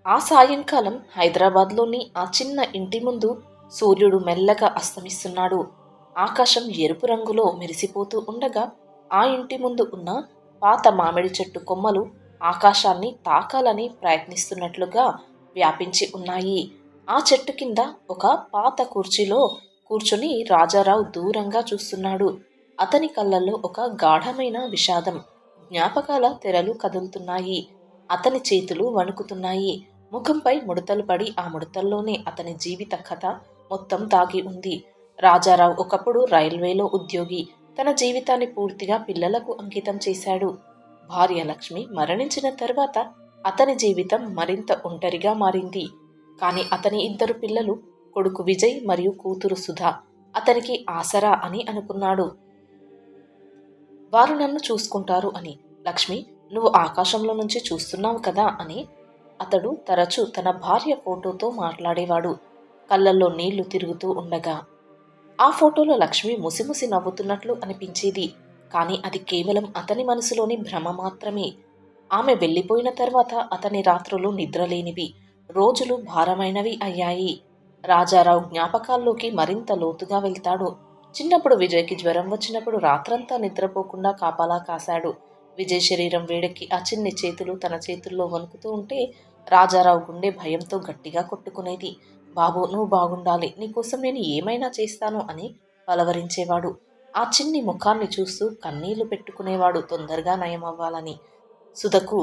ఆ సాయంకాలం హైదరాబాద్లోని ఆ చిన్న ఇంటి ముందు సూర్యుడు మెల్లగా అస్తమిస్తున్నాడు. ఆకాశం ఎరుపు రంగులో మెరిసిపోతూ ఉండగా ఆ ఇంటి ముందు ఉన్న పాత మామిడి చెట్టు కొమ్మలు ఆకాశాన్ని తాకాలని ప్రయత్నిస్తున్నట్లుగా వ్యాపించి ఉన్నాయి. ఆ చెట్టు కింద ఒక పాత కుర్చీలో కూర్చుని రాజారావు దూరంగా చూస్తున్నాడు. అతని కళ్ళల్లో ఒక గాఢమైన విషాదం, జ్ఞాపకాల తెరలు కదులుతున్నాయి. అతని చేతులు వణుకుతున్నాయి. ముఖంపై ముడతలు పడి ఆ ముడతల్లోనే అతని జీవిత కథ మొత్తం దాగి ఉంది. రాజారావు ఒకప్పుడు రైల్వేలో ఉద్యోగి. తన జీవితాన్ని పూర్తిగా పిల్లలకు అంకితం చేశాడు. భార్య లక్ష్మి మరణించిన తర్వాత అతని జీవితం మరింత ఒంటరిగా మారింది. కానీ అతని ఇద్దరు పిల్లలు, కొడుకు విజయ్ మరియు కూతురు సుధా, అతనికి ఆసరా అని అనుకున్నాడు. వారు నన్ను చూసుకుంటారు అని. లక్ష్మి, నువ్వు ఆకాశంలో నుంచి చూస్తున్నావు కదా అని అతడు తరచూ తన భార్య ఫోటోతో మాట్లాడేవాడు, కళ్ళల్లో నీళ్లు తిరుగుతూ ఉండగా. ఆ ఫోటోలో లక్ష్మి ముసిముసి నవ్వుతున్నట్లు అనిపించేది. కానీ అది కేవలం అతని మనసులోని భ్రమ మాత్రమే. ఆమె వెళ్ళిపోయిన తర్వాత అతని రాత్రులు నిద్రలేనివి, రోజులు భారమైనవి అయ్యాయి. రాజారావు జ్ఞాపకాల్లోకి మరింత లోతుగా వెళ్తాడు. చిన్నప్పుడు విజయ్కి జ్వరం వచ్చినప్పుడు రాత్రంతా నిద్రపోకుండా కాపలా కాశాడు. విజయ్ శరీరం వేడెక్కి ఆ చిన్ని చేతులు తన చేతుల్లో వణుకుతూ ఉంటే రాజారావు గుండె భయంతో గట్టిగా కొట్టుకునేది. బాబు, నువ్వు బాగుండాలి, నీకోసం నేను ఏమైనా చేస్తాను అని పలవరించేవాడు. ఆ చిన్ని ముఖాన్ని చూస్తూ కన్నీళ్లు పెట్టుకునేవాడు, తొందరగా నయమవ్వాలని. సుధకు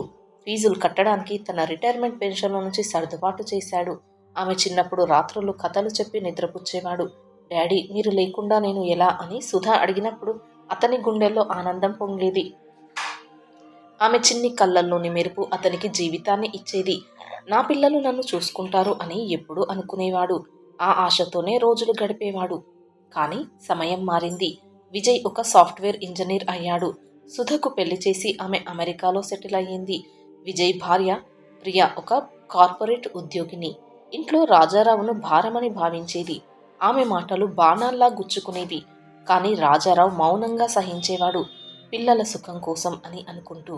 ఫీజులు కట్టడానికి తన రిటైర్మెంట్ పెన్షన్ల నుంచి సర్దుబాటు చేశాడు. ఆమె చిన్నప్పుడు రాత్రులు కథలు చెప్పి నిద్రపుచ్చేవాడు. డాడీ, మీరు లేకుండా నేను ఎలా అని సుధ అడిగినప్పుడు అతని గుండెల్లో ఆనందం పొంగేది. ఆమె చిన్ని కళ్ళల్లోని మెరుపు అతనికి జీవితాన్ని ఇచ్చేది. నా పిల్లలు నన్ను చూసుకుంటారు అని ఎప్పుడూ అనుకునేవాడు. ఆ ఆశతోనే రోజులు గడిపేవాడు. కానీ సమయం మారింది. విజయ్ ఒక సాఫ్ట్వేర్ ఇంజనీర్ అయ్యాడు. సుధకు పెళ్లి చేసి ఆమె అమెరికాలో సెటిల్ అయ్యింది. విజయ్ భార్య ప్రియ ఒక కార్పొరేట్ ఉద్యోగిని. ఇంట్లో రాజారావును భారమని భావించేది. ఆమె మాటలు బాణాల్లా గుచ్చుకునేవి. కానీ రాజారావు మౌనంగా సహించేవాడు, పిల్లల సుఖం కోసం అని అనుకుంటూ.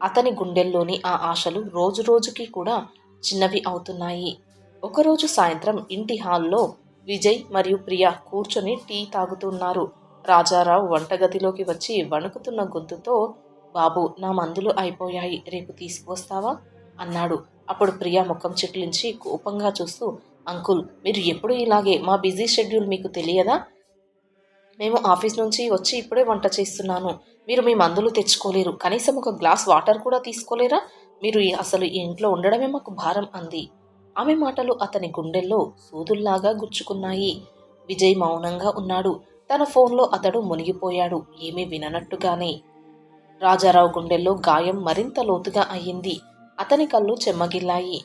అతని గుండెల్లోని ఆ ఆశలు రోజురోజుకి కూడా చిన్నవి అవుతున్నాయి. ఒకరోజు సాయంత్రం ఇంటి హాల్లో విజయ్ మరియు ప్రియ కూర్చొని టీ తాగుతున్నారు. రాజారావు వంటగదిలోకి వచ్చి వణుకుతున్న గొంతుతో, బాబు, నా మందులు అయిపోయాయి, రేపు తీసుకువస్తావా అన్నాడు. అప్పుడు ప్రియ ముఖం చిట్లించి కోపంగా చూస్తూ, అంకుల్, మీరు ఎప్పుడు ఇలాగే, మా బిజీ షెడ్యూల్ మీకు తెలియదా? మేము ఆఫీస్ నుంచి వచ్చి ఇప్పుడే వంట చేస్తున్నాను. మీరు మీ మందులు తెచ్చుకోలేరు, కనీసం ఒక గ్లాస్ వాటర్ కూడా తీసుకోలేరా? మీరు అసలు ఈ ఇంట్లో ఉండడమే మాకు భారం అంది. ఆమె మాటలు అతని గుండెల్లో సూదుల్లాగా గుచ్చుకున్నాయి. విజయ్ మౌనంగా ఉన్నాడు. తన ఫోన్లో అతడు మునిగిపోయాడు, ఏమీ విననట్టుగానే. రాజారావు గుండెల్లో గాయం మరింత లోతుగా అయ్యింది. అతని కళ్ళు చెమ్మగిల్లాయి.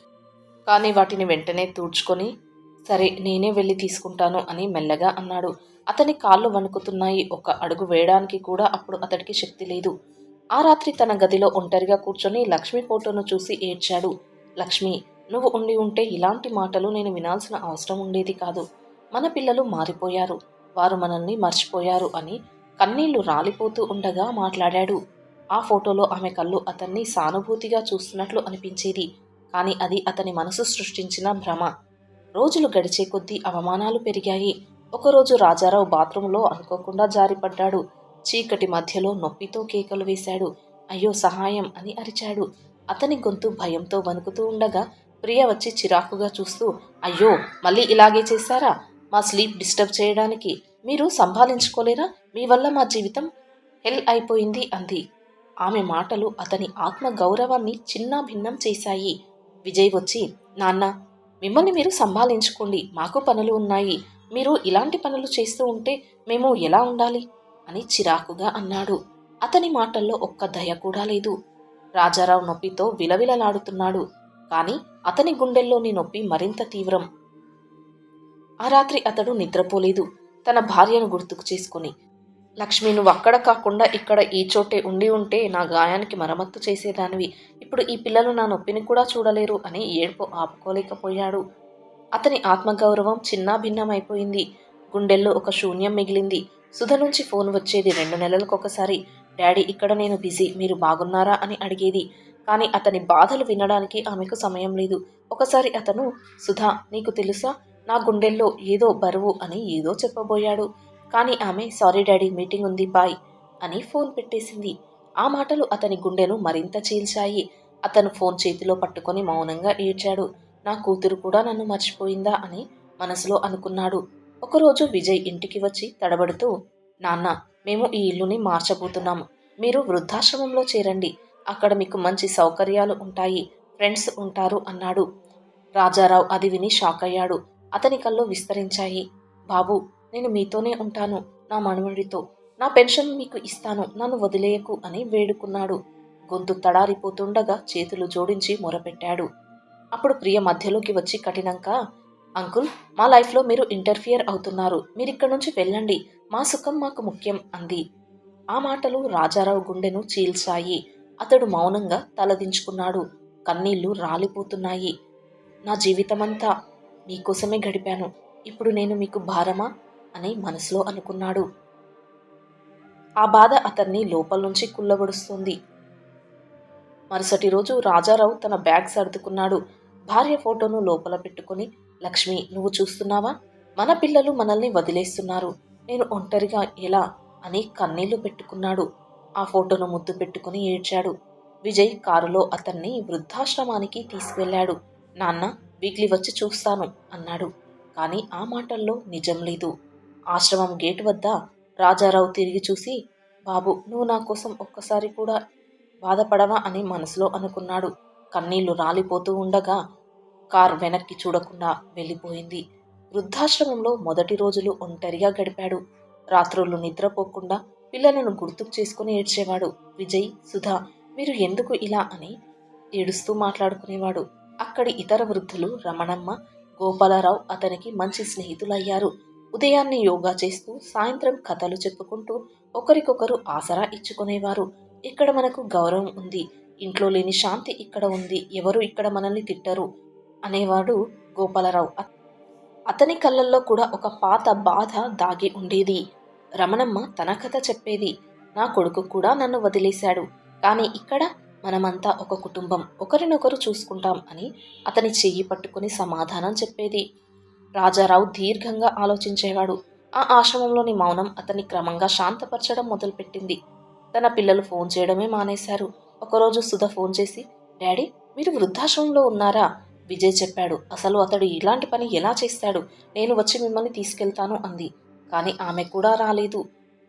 కానీ వాటిని వెంటనే తుడుచుకొని, సరే, నేనే వెళ్ళి తీసుకుంటాను అని మెల్లగా అన్నాడు. అతని కాళ్ళు వణుకుతున్నాయి. ఒక అడుగు వేయడానికి కూడా అప్పుడు అతడికి శక్తి లేదు. ఆ రాత్రి తన గదిలో ఒంటరిగా కూర్చొని లక్ష్మి ఫోటోను చూసి ఏడ్చాడు. లక్ష్మి, నువ్వు ఉండి ఉంటే ఇలాంటి మాటలు నేను వినాల్సిన అవసరం ఉండేది కాదు. మన పిల్లలు మారిపోయారు, వారు మనల్ని మర్చిపోయారు అని కన్నీళ్లు రాలిపోతూ ఉండగా మాట్లాడాడు. ఆ ఫోటోలో ఆమె కళ్ళు అతన్ని సానుభూతిగా చూస్తున్నట్లు అనిపించేది. కానీ అది అతని మనసు సృష్టించిన భ్రమ. రోజులు గడిచే కొద్దీ అవమానాలు పెరిగాయి. ఒకరోజు రాజారావు బాత్రూంలో అనుకోకుండా జారిపడ్డాడు. చీకటి మధ్యలో నొప్పితో కేకలు వేశాడు. అయ్యో, సహాయం అని అరిచాడు. అతని గొంతు భయంతో వణుకుతూ ఉండగా ప్రియ వచ్చి చిరాకుగా చూస్తూ, అయ్యో, మళ్ళీ ఇలాగే చేశారా? మా స్లీప్ డిస్టర్బ్ చేయడానికి మీరు సంభాళించుకోలేరా? మీ వల్ల మా జీవితం హెల్ అయిపోయింది అంది. ఆమె మాటలు అతని ఆత్మ గౌరవాన్ని చిన్నాభిన్నం చేశాయి. విజయ్ వచ్చి, నాన్న, మిమ్మల్ని మీరు సంభాళించుకోండి, మాకు పనులు ఉన్నాయి. మీరు ఇలాంటి పనులు చేస్తూ ఉంటే మేము ఎలా ఉండాలి అని చిరాకుగా అన్నాడు. అతని మాటల్లో ఒక్క దయ కూడా లేదు. రాజారావు నొప్పితో విలవిలలాడుతున్నాడు. కానీ అతని గుండెల్లోని నొప్పి మరింత తీవ్రం. ఆ రాత్రి అతడు నిద్రపోలేదు. తన భార్యను గుర్తుకు చేసుకుని, లక్ష్మి, నువ్వు అక్కడ కాకుండా ఇక్కడ ఈ చోటే ఉండి ఉంటే నా గాయానికి మరమ్మత్తు చేసేదానివి. ఇప్పుడు ఈ పిల్లలు నా నొప్పిని కూడా చూడలేరు అని ఏడుపు ఆపుకోలేకపోయాడు. అతని ఆత్మగౌరవం చిన్నాభిన్నమైపోయింది. గుండెల్లో ఒక శూన్యం మిగిలింది. సుధ నుంచి ఫోన్ వచ్చేది 2 నెలలకొకసారి. డాడీ, ఇక్కడ నేను బిజీ, మీరు బాగున్నారా అని అడిగేది. కానీ అతని బాధలు వినడానికి ఆమెకు సమయం లేదు. ఒకసారి అతను, సుధా, నీకు తెలుసా, నా గుండెల్లో ఏదో బరువు అని ఏదో చెప్పబోయాడు. కానీ ఆమె, సారీ డాడీ, మీటింగ్ ఉంది, బాయ్ అని ఫోన్ పెట్టేసింది. ఆ మాటలు అతని గుండెను మరింత చీల్చాయి. అతను ఫోన్ చేతిలో పట్టుకొని మౌనంగా ఏడ్చాడు. నా కూతురు కూడా నన్ను మర్చిపోయిందా అని మనసులో అనుకున్నాడు. ఒకరోజు విజయ్ ఇంటికి వచ్చి తడబడుతూ, నాన్న, మేము ఈ ఇల్లుని మార్చబోతున్నాము. మీరు వృద్ధాశ్రమంలో చేరండి. అక్కడ మీకు మంచి సౌకర్యాలు ఉంటాయి, ఫ్రెండ్స్ ఉంటారు అన్నాడు. రాజారావు అది విని షాక్ అయ్యాడు. అతని కళ్ళు విస్తరించాయి. బాబు, నేను మీతోనే ఉంటాను, నా మనవడితో. నా పెన్షన్ మీకు ఇస్తాను, నన్ను వదిలేయకు అని వేడుకున్నాడు. గొంతు తడారిపోతుండగా చేతులు జోడించి మొరపెట్టాడు. అప్పుడు ప్రియ మధ్యలోకి వచ్చి కఠినంగా, అంకుల్, మా లైఫ్లో మీరు ఇంటర్ఫియర్ అవుతున్నారు. మీరిక్కడి నుంచి వెళ్ళండి. మా సుఖం మాకు ముఖ్యం అంది. ఆ మాటలు రాజారావు గుండెను చీల్చాయి. అతడు మౌనంగా తలదించుకున్నాడు. కన్నీళ్లు రాలిపోతున్నాయి. నా జీవితమంతా మీకోసమే గడిపాను. ఇప్పుడు నేను మీకు భారమా అని మనసులో అనుకున్నాడు. ఆ బాధ అతన్ని లోపల నుంచి కుల్లబడుస్తుంది. మరుసటి రోజు రాజారావు తన బ్యాగ్ సర్దుకున్నాడు. భార్య ఫోటోను లోపల పెట్టుకుని, లక్ష్మి, నువ్వు చూస్తున్నావా, మన పిల్లలు మనల్ని వదిలేస్తున్నారు. నేను ఒంటరిగా ఎలా అని కన్నీళ్లు పెట్టుకున్నాడు. ఆ ఫోటోను ముద్దు పెట్టుకుని ఏడ్చాడు. విజయ్ కారులో అతన్ని వృద్ధాశ్రమానికి తీసుకెళ్లాడు. నాన్న, వీక్లీ వచ్చి చూస్తాను అన్నాడు. కానీ ఆ మాటల్లో నిజం లేదు. ఆశ్రమం గేటు వద్ద రాజారావు తిరిగి చూసి, బాబు, నువ్వు నా కోసం ఒక్కసారి కూడా బాధపడవా అని మనసులో అనుకున్నాడు. కన్నీళ్లు రాలిపోతూ ఉండగా కార్ వెనక్కి చూడకుండా వెళ్ళిపోయింది. వృద్ధాశ్రమంలో మొదటి రోజులు ఒంటరిగా గడిపాడు. రాత్రులు నిద్రపోకుండా పిల్లలను గుర్తుకు చేసుకుని ఏడ్చేవాడు. విజయ్, సుధా, మీరు ఎందుకు ఇలా అని ఏడుస్తూ మాట్లాడుకునేవాడు. అక్కడి ఇతర వృద్ధులు రమణమ్మ, గోపాలరావు అతనికి మంచి స్నేహితులయ్యారు. ఉదయాన్నే యోగా చేస్తూ సాయంత్రం కథలు చెప్పుకుంటూ ఒకరికొకరు ఆసరా ఇచ్చుకునేవారు. ఇక్కడ మనకు గౌరవం ఉంది, ఇంట్లో లేని శాంతి ఇక్కడ ఉంది, ఎవరు ఇక్కడ మనల్ని తిట్టరు అనేవాడు గోపాలరావు. అతని కళ్ళల్లో కూడా ఒక పాత బాధ దాగి ఉండేది. రమణమ్మ తన కథ చెప్పేది. నా కొడుకు కూడా నన్ను వదిలేశాడు, కానీ ఇక్కడ మనమంతా ఒక కుటుంబం, ఒకరినొకరు చూసుకుంటాం అని అతని చెయ్యి పట్టుకుని సమాధానం చెప్పేది. రాజారావు దీర్ఘంగా ఆలోచించేవాడు. ఆ ఆశ్రమంలోని మౌనం అతన్ని క్రమంగా శాంతపరచడం మొదలుపెట్టింది. తన పిల్లలు ఫోన్ చేయడమే మానేశారు. ఒకరోజు సుధ ఫోన్ చేసి, డాడీ, మీరు వృద్ధాశ్రమంలో ఉన్నారా? విజయ్ చెప్పాడు. అసలు అతడు ఇలాంటి పని ఎలా చేస్తాడు? నేను వచ్చి మిమ్మల్ని తీసుకెళ్తాను అంది. కానీ ఆమె కూడా రాలేదు.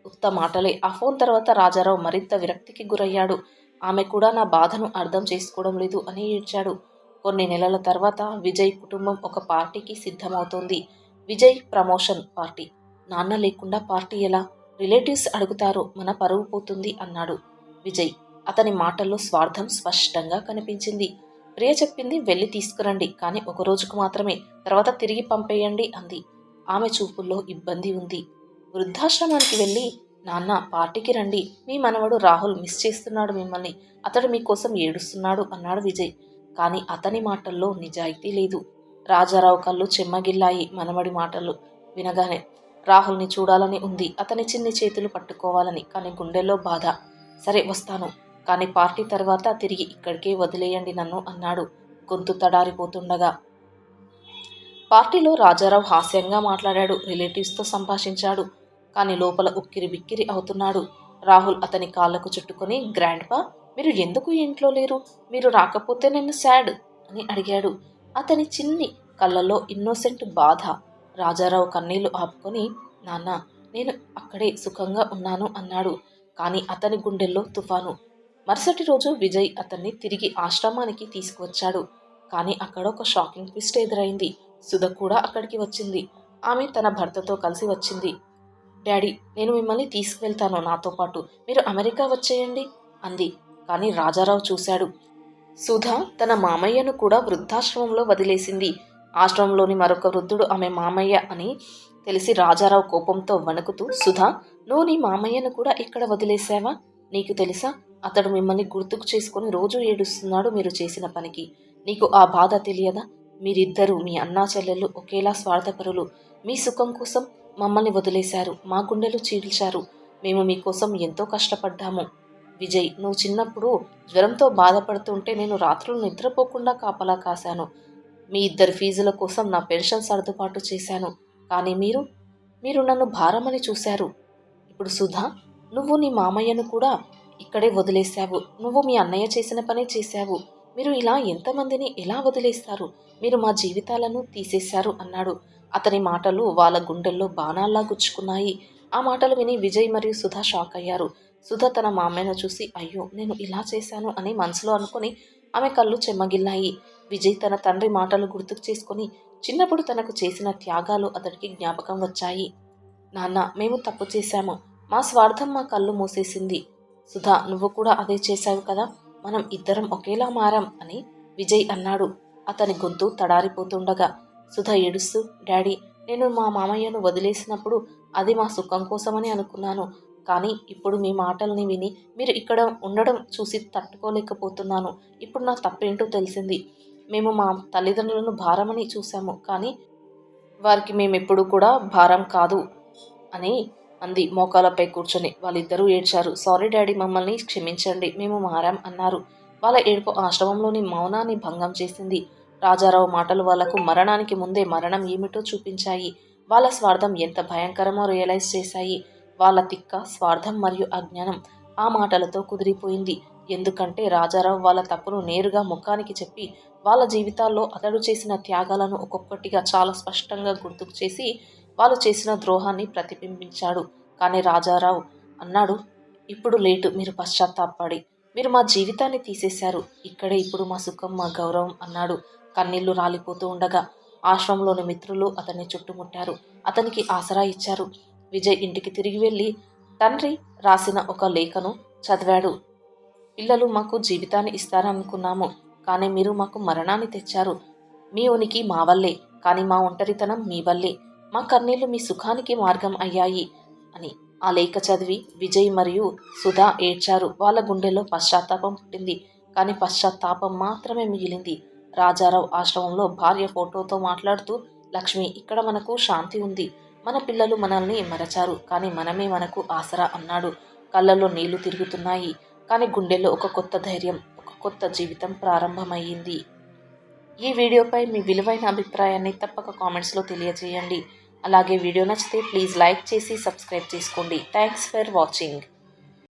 ఉత్త మాటలే. ఆ ఫోన్ తర్వాత రాజారావు మరింత విరక్తికి గురయ్యాడు. ఆమె కూడా నా బాధను అర్థం చేసుకోవడం లేదు అని ఏడ్చాడు. కొన్ని నెలల తర్వాత విజయ్ కుటుంబం ఒక పార్టీకి సిద్ధమవుతోంది. Vijay promotion party. నాన్న లేకుండా పార్టీ ఎలా? రిలేటివ్స్ అడుగుతారు, మన పరువు పోతుంది అన్నాడు విజయ్. అతని మాటల్లో స్వార్థం స్పష్టంగా కనిపించింది. ప్రియ చెప్పింది, వెళ్ళి తీసుకురండి, కానీ ఒక రోజుకు మాత్రమే, తర్వాత తిరిగి పంపేయండి అంది. ఆమె చూపుల్లో ఇబ్బంది ఉంది. వృద్ధాశ్రమానికి వెళ్ళి, నాన్న, పార్టీకి రండి, మీ మనవడు రాహుల్ మిస్ చేస్తున్నాడు మిమ్మల్ని, అతడు మీకోసం ఏడుస్తున్నాడు అన్నాడు విజయ్. కానీ అతని మాటల్లో నిజాయితీ లేదు. రాజారావు కళ్ళు చెమ్మగిల్లాయి మనవడి మాటలు వినగానే. రాహుల్ని చూడాలని ఉంది, అతని చిన్ని చేతులు పట్టుకోవాలని, కానీ గుండెల్లో బాధ. సరే, వస్తాను, కానీ పార్టీ తర్వాత తిరిగి ఇక్కడికే వదిలేయండి నన్ను అన్నాడు గొంతు తడారిపోతుండగా. పార్టీలో రాజారావు హాస్యంగా మాట్లాడాడు, రిలేటివ్స్తో సంభాషించాడు. కానీ లోపల ఉక్కిరి బిక్కిరి అవుతున్నాడు. రాహుల్ అతని కాళ్లకు చుట్టుకొని, గ్రాండ్ పా, మీరు ఎందుకు ఇంట్లో లేరు? మీరు రాకపోతే నేను సాడ్ అని అడిగాడు. అతని చిన్ని కళ్ళల్లో ఇన్నోసెంట్ బాధ. రాజారావు కన్నీళ్లు ఆపుకొని, నాన్న, నేను అక్కడే సుఖంగా ఉన్నాను అన్నాడు. కానీ అతని గుండెల్లో తుఫాను. మరుసటి రోజు విజయ్ అతన్ని తిరిగి ఆశ్రమానికి తీసుకువచ్చాడు. కానీ అక్కడ ఒక షాకింగ్ ట్విస్ట్ ఎదురైంది. సుధ కూడా అక్కడికి వచ్చింది. ఆమె తన భర్తతో కలిసి వచ్చింది. డాడీ, నేను మిమ్మల్ని తీసుకువెళ్తాను నాతో పాటు, మీరు అమెరికా వచ్చేయండి అంది. కానీ రాజారావు చూశాడు. సుధ తన మామయ్యను కూడా వృద్ధాశ్రమంలో వదిలేసింది. ఆశ్రమంలోని మరొక వృద్ధుడు ఆమె మామయ్య అని తెలిసి రాజారావు కోపంతో వణుకుతూ, సుధా, నువ్వు నీ మామయ్యను కూడా ఇక్కడ వదిలేశావా? నీకు తెలుసా, అతడు మిమ్మల్ని గుర్తుకు చేసుకుని రోజు ఏడుస్తున్నాడు మీరు చేసిన పనికి. నీకు ఆ బాధ తెలియదా? మీరిద్దరూ, మీ అన్నా చెల్లెళ్ళు ఒకేలా స్వార్థపరులు. మీ సుఖం కోసం మమ్మల్ని వదిలేశారు, మా గుండెలు చీల్చారు. మేము మీకోసం ఎంతో కష్టపడ్డాము. విజయ్, నువ్వు చిన్నప్పుడు జ్వరంతో బాధపడుతుంటే నేను రాత్రులు నిద్రపోకుండా కాపలా కాశాను. మీ ఇద్దరి ఫీజుల కోసం నా పెన్షన్ సర్దుబాటు చేశాను. కానీ మీరు నన్ను భారమని చూశారు. ఇప్పుడు సుధా, నువ్వు నీ మామయ్యను కూడా ఇక్కడే వదిలేశావు. నువ్వు మీ అన్నయ్య చేసిన పనే చేశావు. మీరు ఇలా ఎంతమందిని ఎలా వదిలేస్తారు? మీరు మా జీవితాలను తీసేశారు అన్నాడు. అతని మాటలు వాళ్ళ గుండెల్లో బాణాల్లా గుచ్చుకున్నాయి. ఆ మాటలు విని విజయ్ మరియు సుధా షాక్ అయ్యారు. సుధా తన మామయ్యను చూసి అయ్యో నేను ఇలా చేశాను అని మనసులో అనుకుని ఆమె కళ్ళు చెమ్మగిల్లాయి. విజయ్ తన తండ్రి మాటలు గుర్తుకు చేసుకుని చిన్నప్పుడు తనకు చేసిన త్యాగాలు అతడికి జ్ఞాపకం వచ్చాయి. నాన్న, మేము తప్పు చేశాము. మా స్వార్థం మా కళ్ళు మూసేసింది. సుధా, నువ్వు కూడా అదే చేశావు కదా. మనం ఇద్దరం ఒకేలా మారాం అని విజయ్ అన్నాడు. అతని గొంతు తడారిపోతుండగా సుధ ఏడుస్తూ, డాడీ, నేను మా మామయ్యను వదిలేసినప్పుడు అది మా సుఖం కోసమని అనుకున్నాను. కానీ ఇప్పుడు మీ మాటల్ని విని మీరు ఇక్కడ ఉండడం చూసి తట్టుకోలేకపోతున్నాను. ఇప్పుడు నా తప్పేంటో తెలిసింది. మేము మా తల్లిదండ్రులను భారమని చూశాము, కానీ వారికి మేమెప్పుడు కూడా భారం కాదు అని అంది మోకాలపై కూర్చొని. వాళ్ళిద్దరూ ఏడ్చారు. సారీ డాడీ, మమ్మల్ని క్షమించండి, మేము మారాం అన్నారు. వాళ్ళ ఏడుపు ఆశ్రమంలోని మౌనాన్ని భంగం చేసింది. రాజారావు మాటలు వాళ్లకు మరణానికి ముందే మరణం ఏమిటో చూపించాయి. వాళ్ళ స్వార్థం ఎంత భయంకరమో రియలైజ్ చేశాయి. వాళ్ళ తిక్క, స్వార్థం మరియు అజ్ఞానం ఆ మాటలతో కుదిరిపోయింది. ఎందుకంటే రాజారావు వాళ్ళ తప్పును నేరుగా ముఖానికి చెప్పి వాళ్ళ జీవితాల్లో అతడు చేసిన త్యాగాలను ఒక్కొక్కటిగా చాలా స్పష్టంగా గుర్తుకు చేసి వాళ్ళు చేసిన ద్రోహాన్ని ప్రతిబింబించాడు. కానీ రాజారావు అన్నాడు, ఇప్పుడు లేటు, మీరు పశ్చాత్తాపడి మీరు మా జీవితాన్ని తీసేశారు. ఇక్కడే ఇప్పుడు మా సుఖం, మా గౌరవం అన్నాడు. కన్నీళ్లు రాలిపోతూ ఉండగా ఆశ్రమంలోని మిత్రులు అతన్ని చుట్టుముట్టారు. అతనికి ఆసరా ఇచ్చారు. విజయ్ ఇంటికి తిరిగి వెళ్ళి తండ్రి రాసిన ఒక లేఖను చదివాడు. పిల్లలు మాకు జీవితాన్ని ఇస్తారనుకున్నాము, కానీ మీరు మాకు మరణాన్ని తెచ్చారు. మీ ఉనికి మా వల్లే, కానీ మా ఒంటరితనం మీ వల్లే. మా కన్నీళ్లు మీ సుఖానికి మార్గం అయ్యాయి అని. ఆ లేఖ చదివి విజయ్ మరియు సుధా ఏడ్చారు. వాళ్ళ గుండెల్లో పశ్చాత్తాపం పుట్టింది, కానీ పశ్చాత్తాపం మాత్రమే మిగిలింది. రాజారావు ఆశ్రమంలో భార్య ఫోటోతో మాట్లాడుతూ, లక్ష్మి, ఇక్కడ మనకు శాంతి ఉంది. మన పిల్లలు మనల్ని మరచారు, కానీ మనమే మనకు ఆసరా అన్నాడు. కళ్ళల్లో నీళ్లు తిరుగుతున్నాయి, కానీ గుండెల్లో ఒక కొత్త ధైర్యం, ఒక కొత్త జీవితం ప్రారంభమయ్యింది. ఈ వీడియోపై మీ విలువైన అభిప్రాయాన్ని తప్పక కామెంట్స్లో తెలియజేయండి. అలాగే వీడియో నచ్చితే ప్లీజ్ లైక్ చేసి సబ్స్క్రైబ్ చేసుకోండి. Thanks for watching.